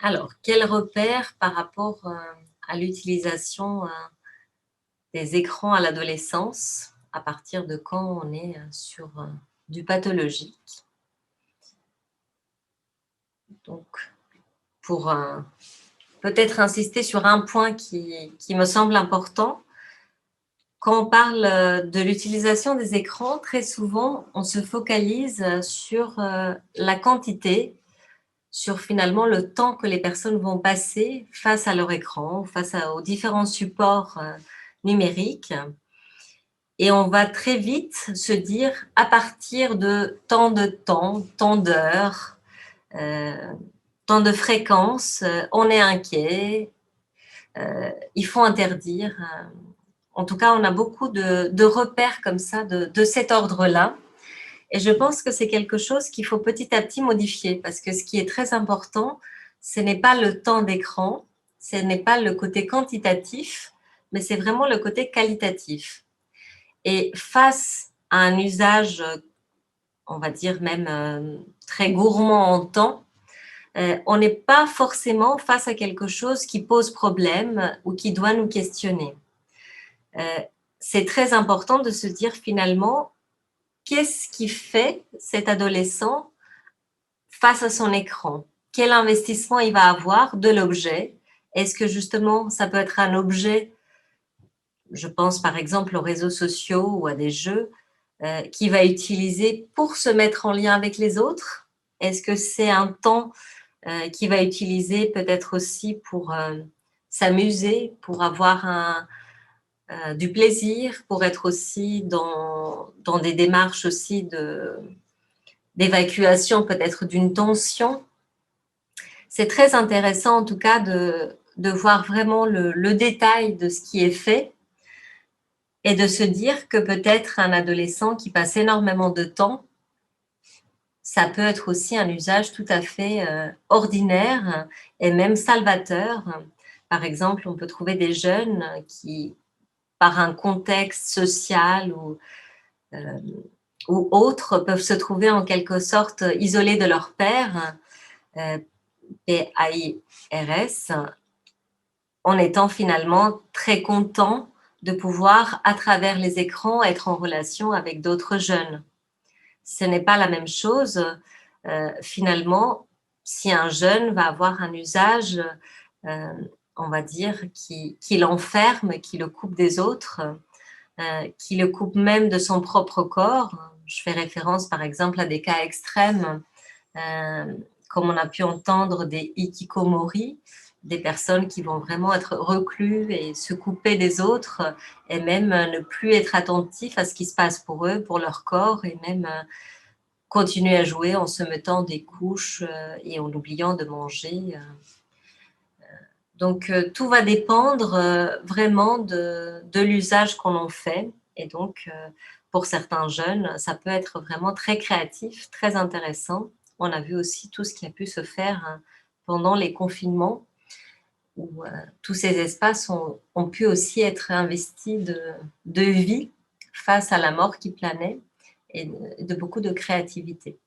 Alors, quel repère par rapport à l'utilisation des écrans à l'adolescence? À partir de quand on est sur du pathologique? Donc, pour peut-être insister sur un point qui me semble important, quand on parle de l'utilisation des écrans, très souvent, on se focalise sur la quantité, sur finalement le temps que les personnes vont passer face à leur écran, aux différents supports numériques. Et on va très vite se dire, à partir de temps, tant d'heures, euh, tant de fréquences, on est inquiet, il faut interdire. En tout cas, on a beaucoup de repères comme ça, de cet ordre-là. Et je pense que c'est quelque chose qu'il faut petit à petit modifier parce que ce qui est très important, ce n'est pas le temps d'écran, ce n'est pas le côté quantitatif, mais c'est vraiment le côté qualitatif. Et face à un usage, on va dire même très gourmand en temps, on n'est pas forcément face à quelque chose qui pose problème ou qui doit nous questionner. C'est très important de se dire finalement, qu'est-ce qui fait cet adolescent face à son écran? Quel investissement il va avoir de l'objet? Est-ce que justement, ça peut être un objet, je pense par exemple aux réseaux sociaux ou à des jeux, qu'il va utiliser pour se mettre en lien avec les autres? Est-ce que c'est un temps qu'il va utiliser peut-être aussi pour s'amuser, pour avoir du plaisir, pour être aussi dans des démarches aussi d'évacuation peut-être d'une tension? C'est très intéressant en tout cas de voir vraiment le détail de ce qui est fait et de se dire que peut-être un adolescent qui passe énormément de temps, ça peut être aussi un usage tout à fait ordinaire et même salvateur. Par exemple, on peut trouver des jeunes qui, par un contexte social euh, ou autre, peuvent se trouver en quelque sorte isolés de leur père, PAIRS, en étant finalement très contents de pouvoir, à travers les écrans, être en relation avec d'autres jeunes. Ce n'est pas la même chose, finalement, si un jeune va avoir un usage, euh, on va dire, qui l'enferme, qui le coupe des autres, qui le coupe même de son propre corps. Je fais référence, par exemple, à des cas extrêmes, euh, comme on a pu entendre des hikikomori, des personnes qui vont vraiment être reclus et se couper des autres et même ne plus être attentifs à ce qui se passe pour eux, pour leur corps et même continuer à jouer en se mettant des couches et en oubliant de manger. Donc, tout va dépendre vraiment de l'usage qu'on en fait. Et donc, pour certains jeunes, ça peut être vraiment très créatif, très intéressant. On a vu aussi tout ce qui a pu se faire pendant les confinements, où tous ces espaces ont pu aussi être investis de vie face à la mort qui planait et de beaucoup de créativité.